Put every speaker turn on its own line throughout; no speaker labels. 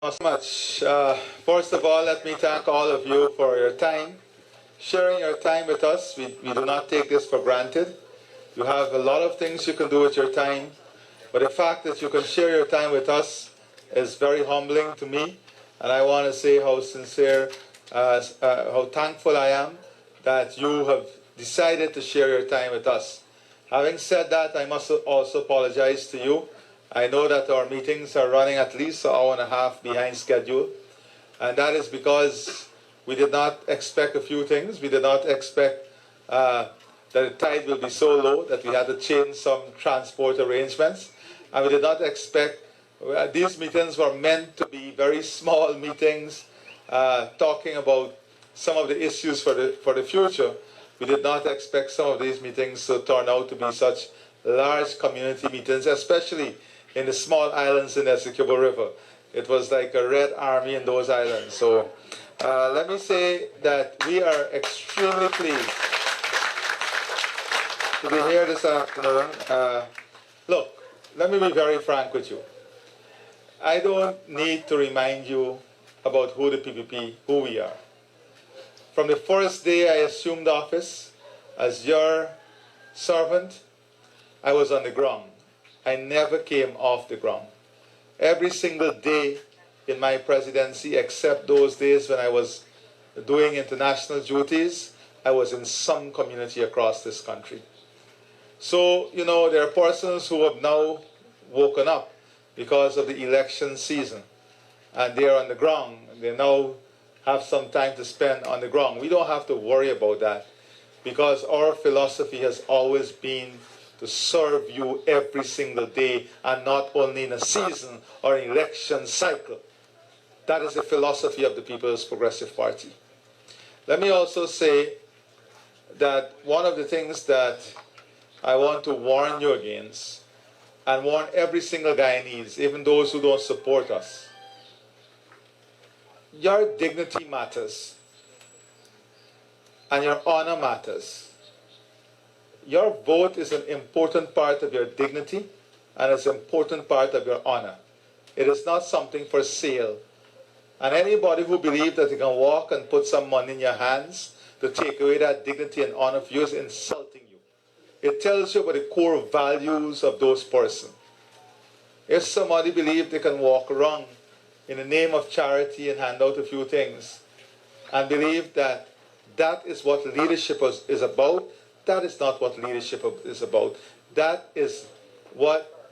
So much. First of all, let me thank all of you for your time, sharing your time with us. We do not take this for granted. You have a lot of things you can do with your time, but the fact that you can share your time with us is very humbling to me, and I want to say how sincere, how thankful I am that you have decided to share your time with us. Having said that, I must also apologize to you. I know that our meetings are running at least an hour and a half behind schedule, and that is because we did not expect a few things. We did not expect that the tide will be so low that we had to change some transport arrangements, and we did not expect, these meetings were meant to be very small meetings, talking about some of the issues for the future. We did not expect some of these meetings to turn out to be such large community meetings, especially in the small islands in the Essequibo River. It was like a Red Army in those islands. So let me say that we are extremely pleased to be here this afternoon. Look, let me be very frank with you. I don't need to remind you about who the PPP, who we are. From the first day I assumed office as your servant, I was on the ground. I never came off the ground. Every single day in my presidency, except those days when I was doing international duties, I was in some community across this country. So, you know, there are persons who have now woken up because of the election season, and they're on the ground. They now have some time to spend on the ground. We don't have to worry about that, because our philosophy has always been to serve you every single day, and not only in a season or an election cycle. That is the philosophy of the People's Progressive Party. Let me also say that one of the things that I want to warn you against, and warn every single Guyanese, even those who don't support us, your dignity matters, and your honor matters. Your vote is an important part of your dignity, and it's an important part of your honor. It is not something for sale. And anybody who believes that they can walk and put some money in your hands to take away that dignity and honor for you is insulting you. It tells you about the core values of those persons. If somebody believes they can walk around in the name of charity and hand out a few things, and believe that that is what leadership is about, that is not what leadership is about. That is what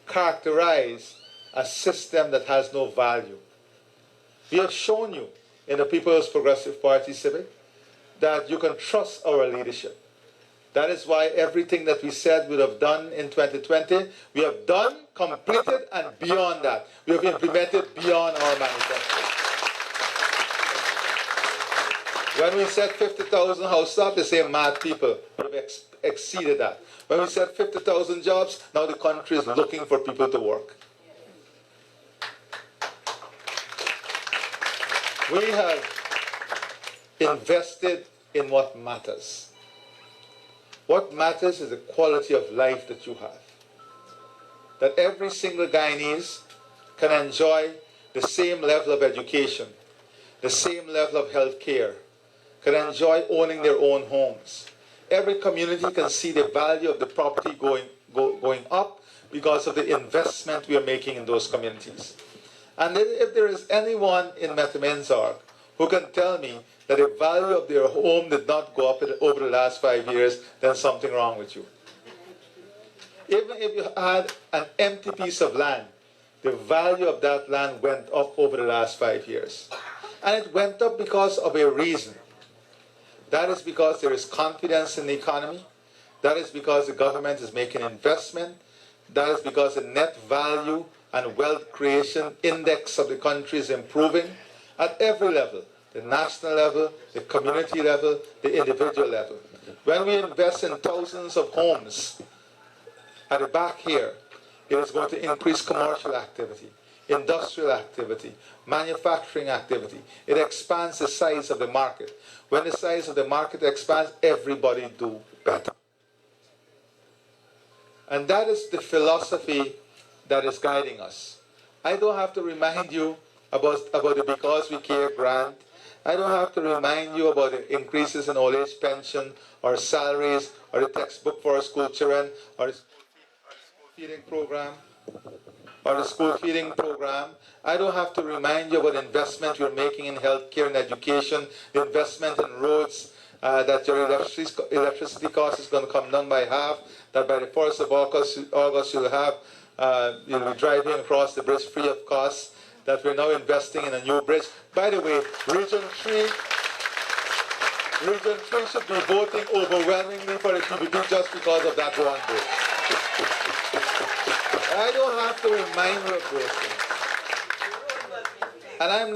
characterizes a system that has no value. We have shown you in the People's Progressive Party Civic that you can trust our leadership. That is why everything that we said we would have done in 2020, we have done, completed, and beyond that. We have implemented beyond our manifesto. When we said 50,000 house up, they say mad people. We have exceeded that. When we said 50,000 jobs, now the country is looking for people to work. We have invested in what matters. What matters is the quality of life that you have. That every single Guyanese can enjoy the same level of education, the same level of health care, can enjoy owning their own homes. Every community can see the value of the property going up because of the investment we are making in those communities. And if there is anyone in Meten-Meer-Zorg who can tell me that the value of their home did not go up over the last 5 years, then something wrong with you. Even if you had an empty piece of land, the value of that land went up over the last 5 years. And it went up because of a reason. That is because there is confidence in the economy. That is because the government is making investment. That is because the net value and wealth creation index of the country is improving at every level. The national level, the community level, the individual level. When we invest in thousands of homes at the back here, it is going to increase commercial activity, industrial activity, manufacturing activity. It expands the size of the market. When the size of the market expands, everybody do better. And that is the philosophy that is guiding us. I don't have to remind you about the Because We Care grant. I don't have to remind you about the increases in old age pension or salaries or the textbook for our school children or the school feeding program. I don't have to remind you about the investment you're making in healthcare and education, the investment in roads, that your electricity cost is going to come down by half, that by the 1st of August you'll be driving across the bridge free of cost, that we're now investing in a new bridge. By the way, Region 3 should be voting overwhelmingly for the PPP just because of that one bridge. I don't have to remind you of those things. And I'm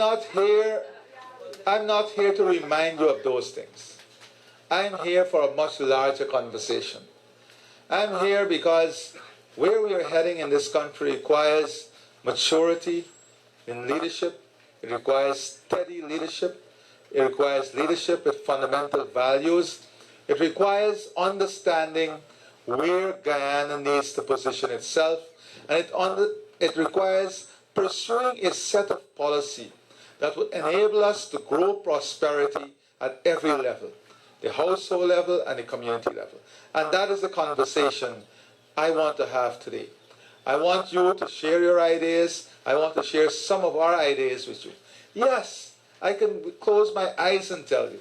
not here to remind you of those things. I'm here for a much larger conversation. I'm here because where we are heading in this country requires maturity in leadership. It requires steady leadership. It requires leadership with fundamental values. It requires understanding where Guyana needs to position itself. And it requires pursuing a set of policy that would enable us to grow prosperity at every level, the household level and the community level. And that is the conversation I want to have today. I want you to share your ideas. I want to share some of our ideas with you. Yes, I can close my eyes and tell you,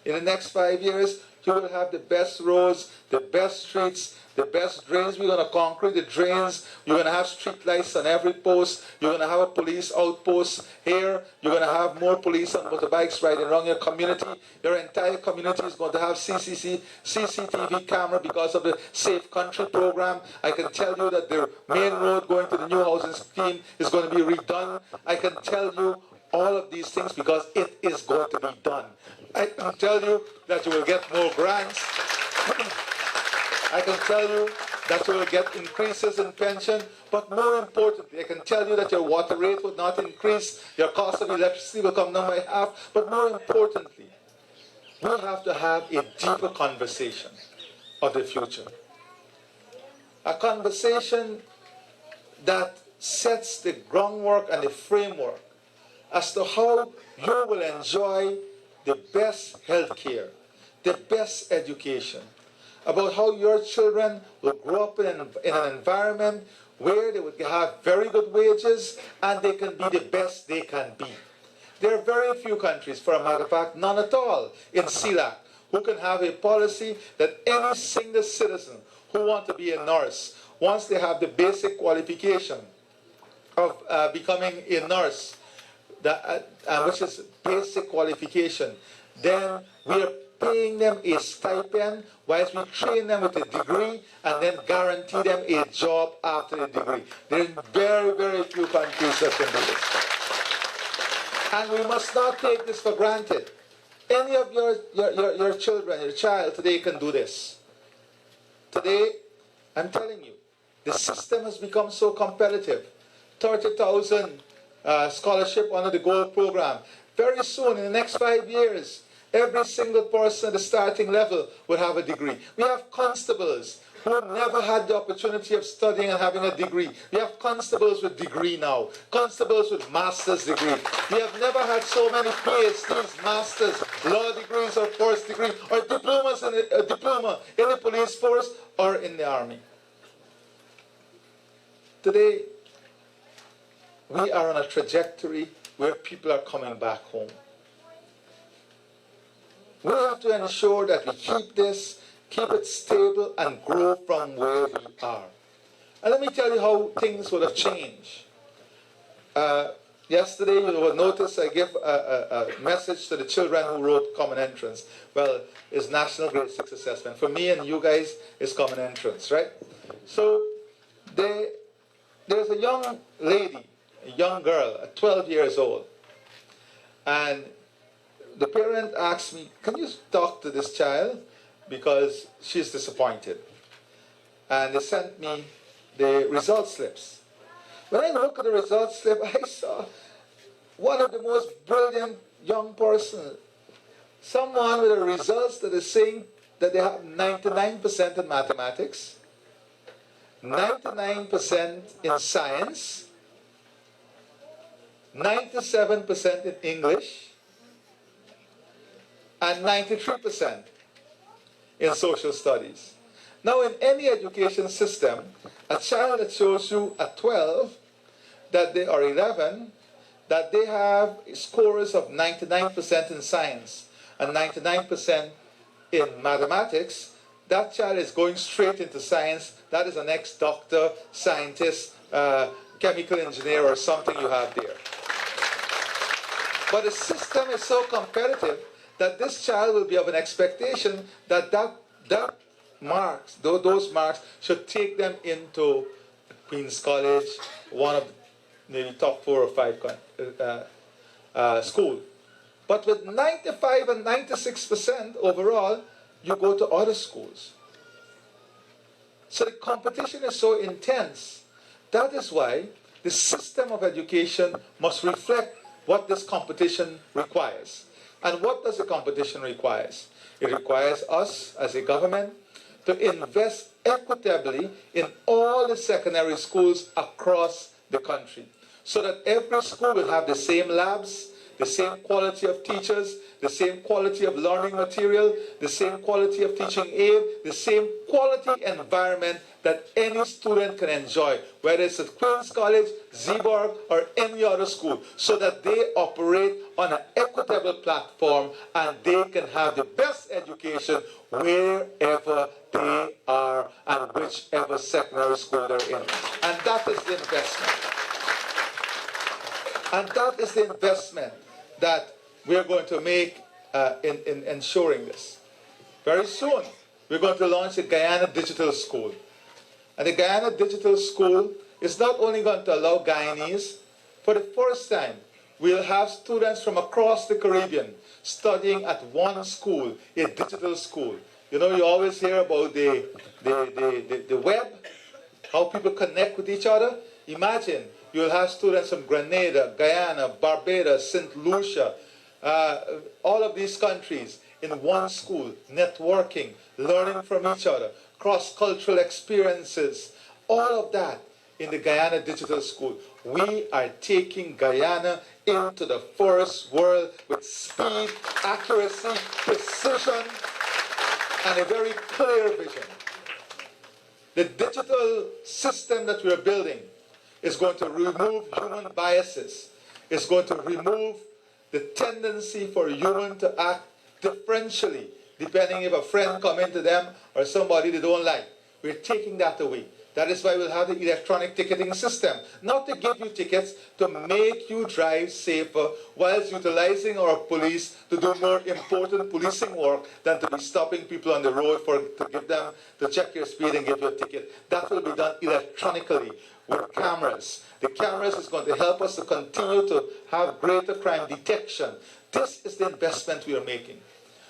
in the next 5 years, you will have the best roads, the best streets, the best drains. We're going to concrete the drains. You're going to have street lights on every post. You're going to have a police outpost here. You're going to have more police on motorbikes riding around your community. Your entire community is going to have CCTV camera because of the Safe Country program. I can tell you that the main road going to the new housing scheme is going to be redone. I can tell you all of these things because it is going to be done. I can tell you that you will get more grants. I can tell you that you will get increases in pension, but more importantly, I can tell you that your water rate will not increase, your cost of electricity will come down by half, but more importantly, we have to have a deeper conversation of the future. A conversation that sets the groundwork and the framework as to how you will enjoy the best health care, the best education, about how your children will grow up in an environment where they would have very good wages and they can be the best they can be. There are very few countries, for a matter of fact, none at all in CELAC, who can have a policy that any single citizen who wants to be a nurse, once they have the basic qualification of becoming a nurse, which is basic qualification, then we are paying them a stipend whilst we train them with a degree and then guarantee them a job after the degree. There are very, very few countries that can do this. And we must not take this for granted. Any of your children, your child today can do this. Today, I'm telling you, the system has become so competitive. 30,000 scholarship under the Gold program. Very soon, in the next 5 years, every single person at the starting level will have a degree. We have constables who never had the opportunity of studying and having a degree. We have constables with degree now, constables with master's degree. We have never had so many PhDs, masters, law degrees or first degree, or diplomas in a diploma in the police force or in the army. Today, we are on a trajectory where people are coming back home. We have to ensure that we keep it stable and grow from where we are. And let me tell you how things would have changed. Yesterday, you will notice I gave a message to the children who wrote Common Entrance. Well, it's National Grade 6 Assessment. For me and you guys, it's Common Entrance, right? So there's a young lady, a young girl, 12 years old. And the parent asked me, can you talk to this child? Because she's disappointed. And they sent me the result slips. When I looked at the result slip, I saw one of the most brilliant young persons. Someone with the results that is saying that they have 99% in mathematics, 99% in science, 97% in English, and 93% in social studies. Now, in any education system, a child that shows you at 12 that they are 11, that they have scores of 99% in science and 99% in mathematics, that child is going straight into science. That is an ex-doctor, scientist, chemical engineer, or something you have there. But the system is so competitive that this child will be of an expectation that those marks should take them into Queen's College, one of maybe top 4 or 5 school. But with 95 and 96% overall, you go to other schools. So the competition is so intense. That is why the system of education must reflect what this competition requires. And what does the competition require? It requires us as a government to invest equitably in all the secondary schools across the country, so that every school will have the same labs, the same quality of teachers, the same quality of learning material, the same quality of teaching aid, the same quality environment that any student can enjoy, whether it's at Queen's College, Zeeburg, or any other school, so that they operate on an equitable platform and they can have the best education wherever they are and whichever secondary school they're in. And that is the investment. And that is the investment that we're going to make in ensuring this. Very soon, we're going to launch the Guyana Digital School. And the Guyana Digital School is not only going to allow Guyanese, for the first time, we'll have students from across the Caribbean studying at one school, a digital school. You know, you always hear about the web, how people connect with each other. Imagine you'll have students from Grenada, Guyana, Barbados, St. Lucia, all of these countries in one school, networking, learning from each other, cross-cultural experiences, all of that in the Guyana Digital School. We are taking Guyana into the first world with speed, accuracy, precision, and a very clear vision. The digital system that we are building is going to remove human biases. It's going to remove the tendency for human to act differentially, depending if a friend come into them or somebody they don't like. We're taking that away. That is why we'll have the electronic ticketing system. Not to give you tickets, to make you drive safer, whilst utilizing our police to do more important policing work than to be stopping people on the road to check your speed and give you a ticket. That will be done electronically with cameras. The cameras is going to help us to continue to have greater crime detection. This is the investment we are making.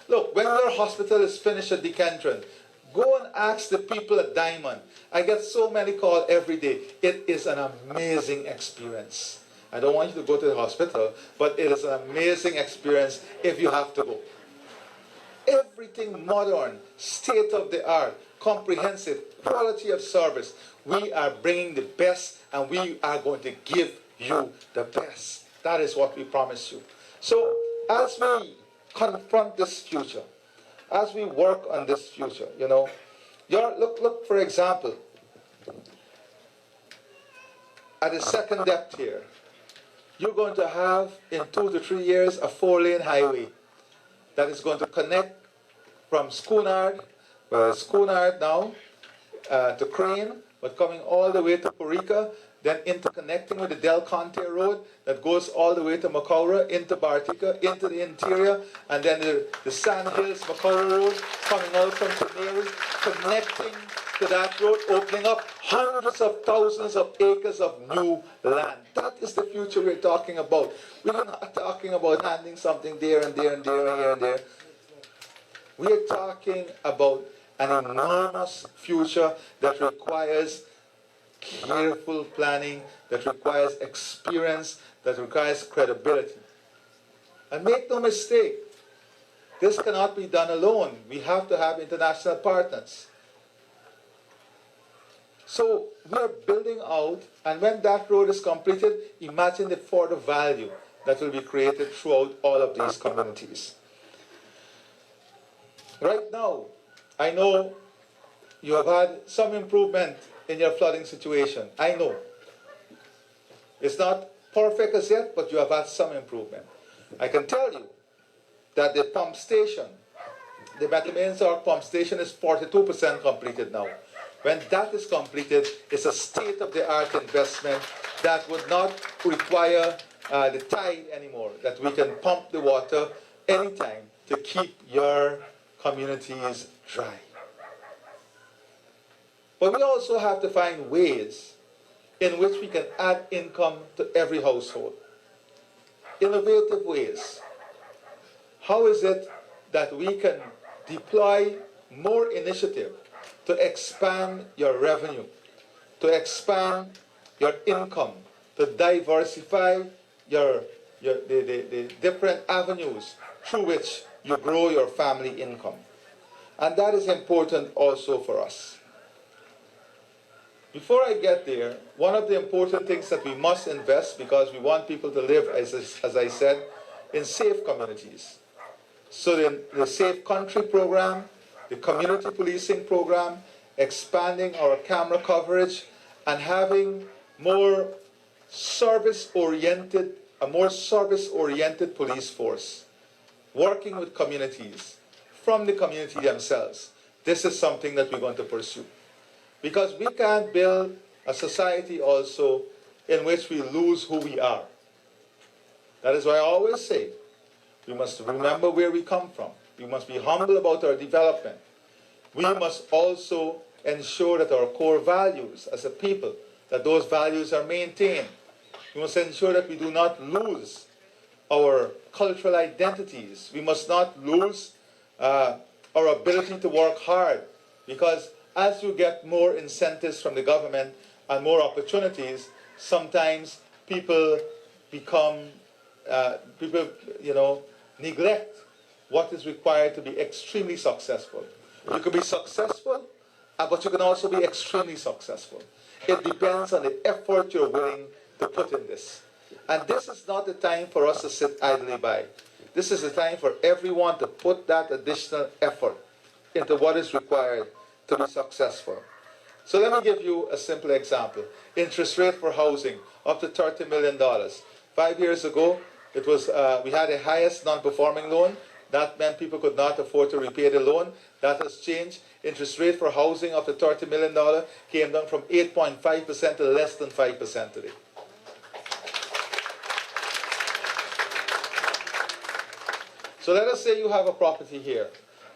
Look, when your hospital is finished at Decantron, go and ask the people at Diamond. I get so many calls every day. It is an amazing experience. I don't want you to go to the hospital, but it is an amazing experience if you have to go. Everything modern, state-of-the-art, comprehensive, quality of service. We are bringing the best, and we are going to give you the best. That is what we promise you. So, as we confront this future, as we work on this future, you know, look for example, at the second depth here, you're going to have in 2 to 3 years a 4-lane highway that is going to connect from Schoonard, well, Schoonard now, to Crane, but coming all the way to Porica, then interconnecting with the Del Conte Road that goes all the way to Macaura, into Bartica, into the interior, and then the Sand Hills Macaura Road coming out from Teneri, connecting to that road, opening up hundreds of thousands of acres of new land. That is the future we're talking about. We're not talking about handing something there and there and there and here and there. We're talking about an enormous future that requires careful planning, that requires experience, that requires credibility. And make no mistake, this cannot be done alone. We have to have international partners. So we are building out, and when that road is completed, imagine the further value that will be created throughout all of these communities. Right now, I know you have had some improvement in your flooding situation. I know. It's not perfect as yet, but you have had some improvement. I can tell you that the pump station, the Meten-Meer-Zorg pump station, is 42% completed now. When that is completed, it's a state-of-the-art investment that would not require the tide anymore, that we can pump the water anytime to keep your communities dry. But we also have to find ways in which we can add income to every household. Innovative ways. How is it that we can deploy more initiative to expand your revenue, to expand your income, to diversify the different avenues through which you grow your family income? And that is important also for us. Before I get there, one of the important things that we must invest, because we want people to live, as I said, in safe communities. So the Safe Country program, the community policing program, expanding our camera coverage, and having more service-oriented police force, working with communities, from the community themselves. This is something that we're going to pursue. Because we can't build a society also in which we lose who we are. That is why I always say, we must remember where we come from. We must be humble about our development. We must also ensure that our core values as a people, that those values are maintained. We must ensure that we do not lose our cultural identities. We must not lose our ability to work hard, because as you get more incentives from the government and more opportunities, sometimes people neglect what is required to be extremely successful. You can be successful, but you can also be extremely successful. It depends on the effort you're willing to put in this. And this is not the time for us to sit idly by. This is the time for everyone to put that additional effort into what is required to be successful. So let me give you a simple example. Interest rate for housing, up to $30 million. 5 years ago, it was we had the highest non-performing loan. That meant people could not afford to repay the loan. That has changed. Interest rate for housing up to $30 million came down from 8.5% to less than 5% today. So let us say you have a property here.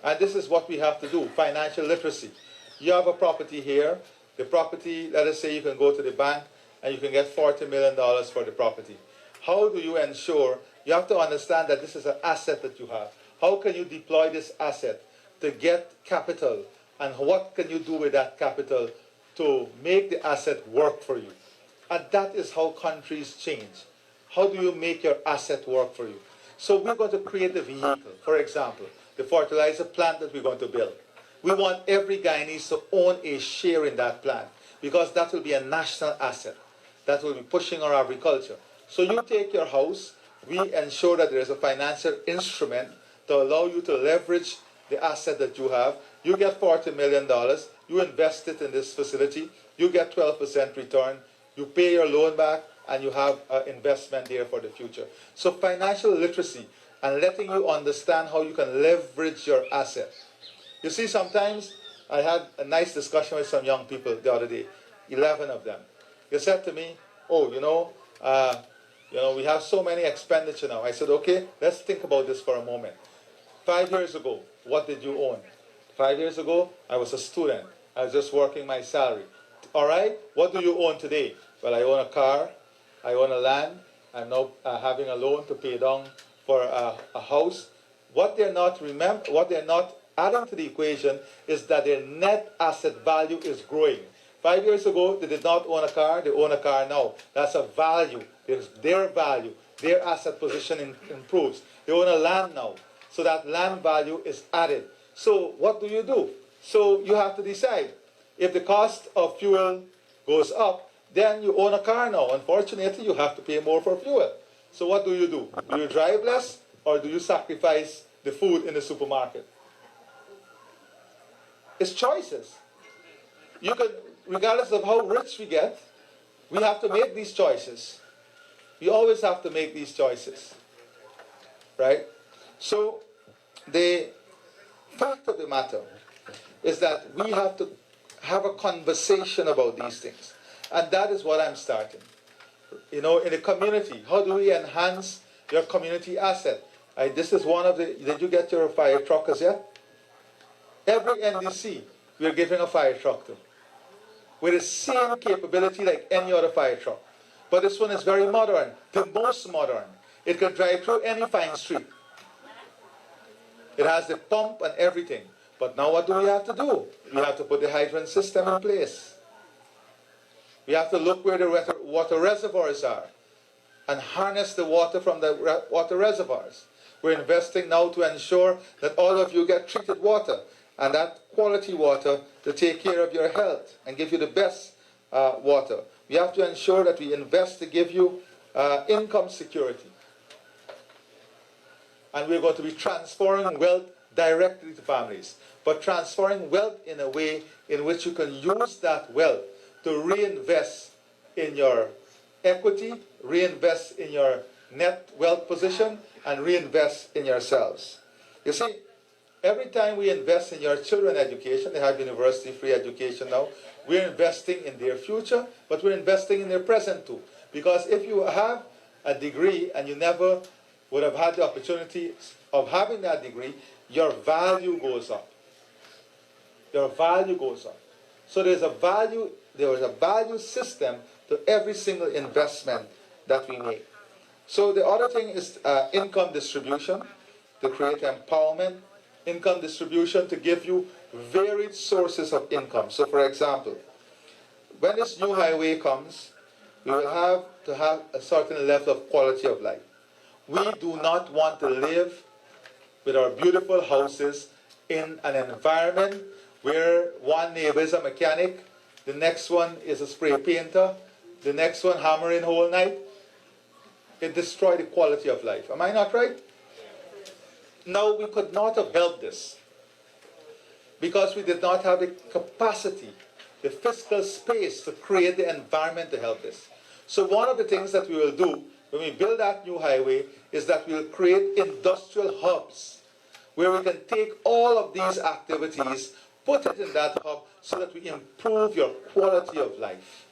And this is what we have to do, financial literacy. You have a property here. The property, let us say you can go to the bank and you can get $40 million for the property. How do you ensure? You have to understand that this is an asset that you have. How can you deploy this asset to get capital? And what can you do with that capital to make the asset work for you? And that is how countries change. How do you make your asset work for you? So we're going to create a vehicle. For example, the fertilizer plant that we're going to build. We want every Guyanese to own a share in that plant, because that will be a national asset that will be pushing our agriculture. So you take your house, we ensure that there is a financial instrument to allow you to leverage the asset that you have. You get $40 million, you invest it in this facility, you get 12% return, you pay your loan back, and you have an investment there for the future. So financial literacy and letting you understand how you can leverage your asset. You see, sometimes I had a nice discussion with some young people the other day, 11 of them. They said to me, oh, we have so many expenditure now. I said, okay, let's think about this for a moment. 5 years ago, what did you own? 5 years ago, I was a student. I was just working my salary. All right, what do you own today? Well, I own a car, I own a land, I'm now having a loan to pay down for a house. What they're not adding to the equation is that their net asset value is growing. 5 years ago, they did not own a car, they own a car now. That's a value. There's their value. Their asset position improves. They own a land now. So that land value is added. So what do? So you have to decide. If the cost of fuel goes up, then you own a car now. Unfortunately, you have to pay more for fuel. So what do? Do you drive less, or do you sacrifice the food in the supermarket? It's choices. You can, regardless of how rich we get, we have to make these choices. We always have to make these choices. Right? So the fact of the matter is that we have to have a conversation about these things. And that is what I'm starting. You know, in the community, how do we enhance your community asset? This is one of the, did you get your fire truckers yet? Every NDC, we're giving a fire truck to, with the same capability like any other fire truck. But this one is very modern, the most modern. It can drive through any fine street. It has the pump and everything. But now what do we have to do? We have to put the hydrant system in place. We have to look where the water reservoirs are and harness the water from the water reservoirs. We're investing now to ensure that all of you get treated water, and that quality water to take care of your health and give you the best water. We have to ensure that we invest to give you income security. And we're going to be transferring wealth directly to families, but transferring wealth in a way in which you can use that wealth to reinvest in your equity, reinvest in your net wealth position, and reinvest in yourselves. You see, every time we invest in your children's education, they have university free education now, we're investing in their future, but we're investing in their present too. Because if you have a degree and you never would have had the opportunity of having that degree, your value goes up. Your value goes up. So there is a value system to every single investment that we make. So the other thing is income distribution, to create empowerment, income distribution to give you varied sources of income. So for example, when this new highway comes, we will have to have a certain level of quality of life. We do not want to live with our beautiful houses in an environment where one neighbor is a mechanic, the next one is a spray painter, the next one hammering whole night. It destroys the quality of life. Am I not right? No, we could not have helped this because we did not have the capacity, the fiscal space to create the environment to help this. So one of the things that we will do when we build that new highway is that we will create industrial hubs where we can take all of these activities, put it in that hub so that we improve your quality of life.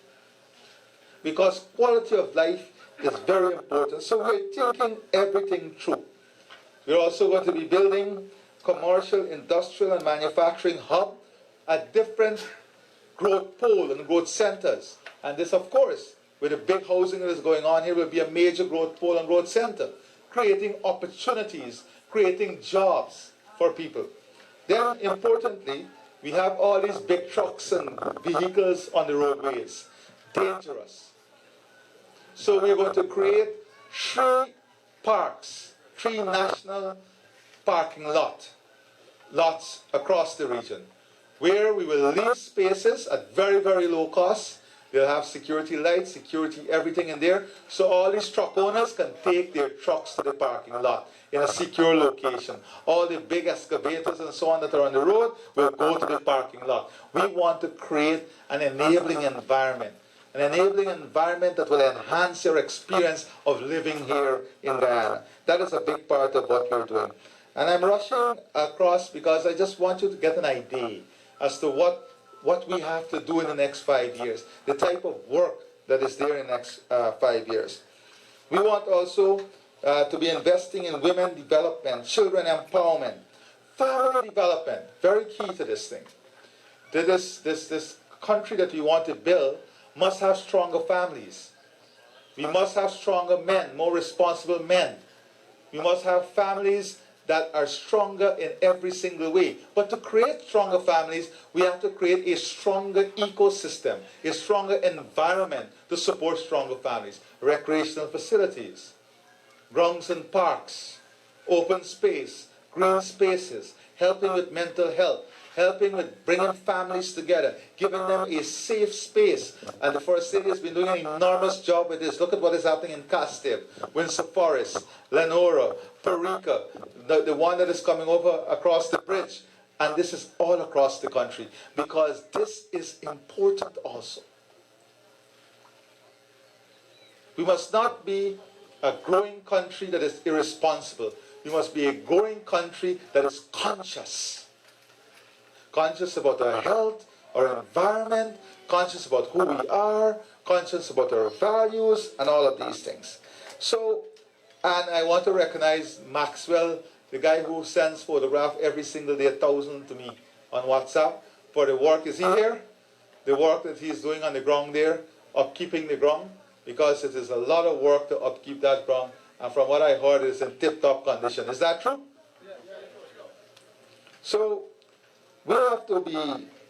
Because quality of life is very important. So we're thinking everything through. We're also going to be building commercial, industrial, and manufacturing hub at different growth pole and growth centers. And this, of course, with the big housing that is going on here, will be a major growth pole and growth center, creating opportunities, creating jobs for people. Then, importantly, we have all these big trucks and vehicles on the roadways. Dangerous. So we're going to create 3 parks, 3 national parking lots across the region, where we will lease spaces at very, very low cost. They'll have security lights, security, everything in there, so all these truck owners can take their trucks to the parking lot in a secure location. All the big excavators and so on that are on the road will go to the parking lot. We want to create an enabling environment that will enhance your experience of living here in Guyana. That is a big part of what we're doing. And I'm rushing across because I just want you to get an idea as to what we have to do in the next 5 years, the type of work that is there in the next 5 years. We want also to be investing in women development, children empowerment, family development, very key to this thing. This country that we want to build must have stronger families. We must have stronger men, more responsible men. We must have families that are stronger in every single way. But to create stronger families, we have to create a stronger ecosystem, a stronger environment to support stronger families. Recreational facilities, grounds and parks, open space, green spaces, helping with mental health, helping with bringing families together, giving them a safe space. And the Forest City has been doing an enormous job with this. Look at what is happening in Castile, Windsor Forest, Lenora, Perica, the one that is coming over across the bridge. And this is all across the country, because this is important also. We must not be a growing country that is irresponsible. We must be a growing country that is conscious. Conscious about our health, our environment, conscious about who we are, conscious about our values, and all of these things. So, and I want to recognize Maxwell, the guy who sends photograph every single day, 1,000 to me on WhatsApp, for the work. Is he here? The work that he's doing on the ground there, upkeeping the ground, because it is a lot of work to upkeep that ground. And from what I heard, it's in tip-top condition. Is that true? So, we have to be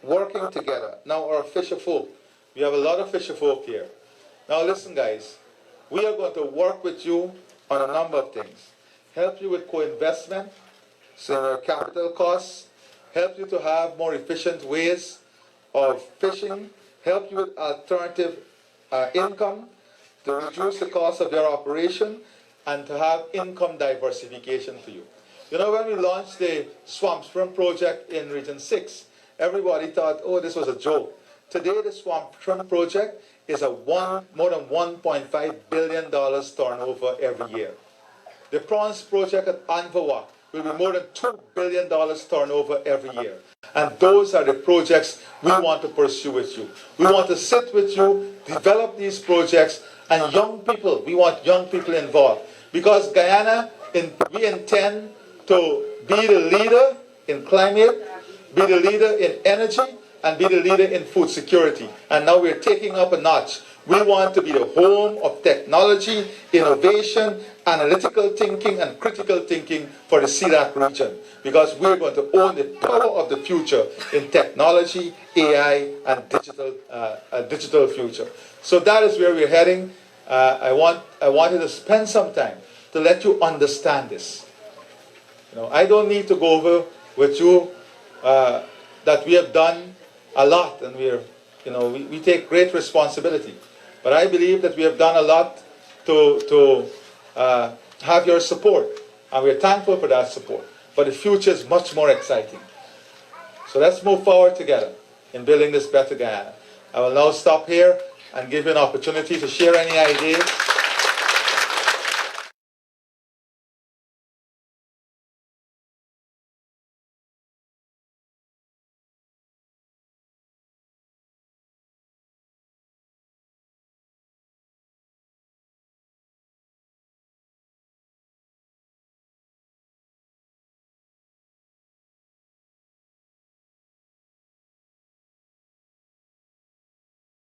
working together. Now, our fisher folk, we have a lot of fisher folk here. Now, listen, guys, we are going to work with you on a number of things. Help you with co-investment, so capital costs, help you to have more efficient ways of fishing, help you with alternative income, to reduce the cost of your operation, and to have income diversification for you. You know, when we launched the Swamp Shrimp Project in Region 6, everybody thought, oh, this was a joke. Today, the Swamp Shrimp Project is a more than $1.5 billion turnover every year. The Prawns Project at Anvawa will be more than $2 billion turnover every year. And those are the projects we want to pursue with you. We want to sit with you, develop these projects, and young people, we want young people involved. Because Guyana, we intend to be the leader in climate, be the leader in energy, and be the leader in food security. And now we're taking up a notch. We want to be the home of technology, innovation, analytical thinking, and critical thinking for the CELAC region. Because we're going to own the power of the future in technology, AI, and digital future. So that is where we're heading. I wanted to spend some time to let you understand this. You know, I don't need to go over with you that we have done a lot, and we take great responsibility. But I believe that we have done a lot to have your support, and we're thankful for that support. But the future is much more exciting. So let's move forward together in building this better Guyana. I will now stop here and give you an opportunity to share any ideas.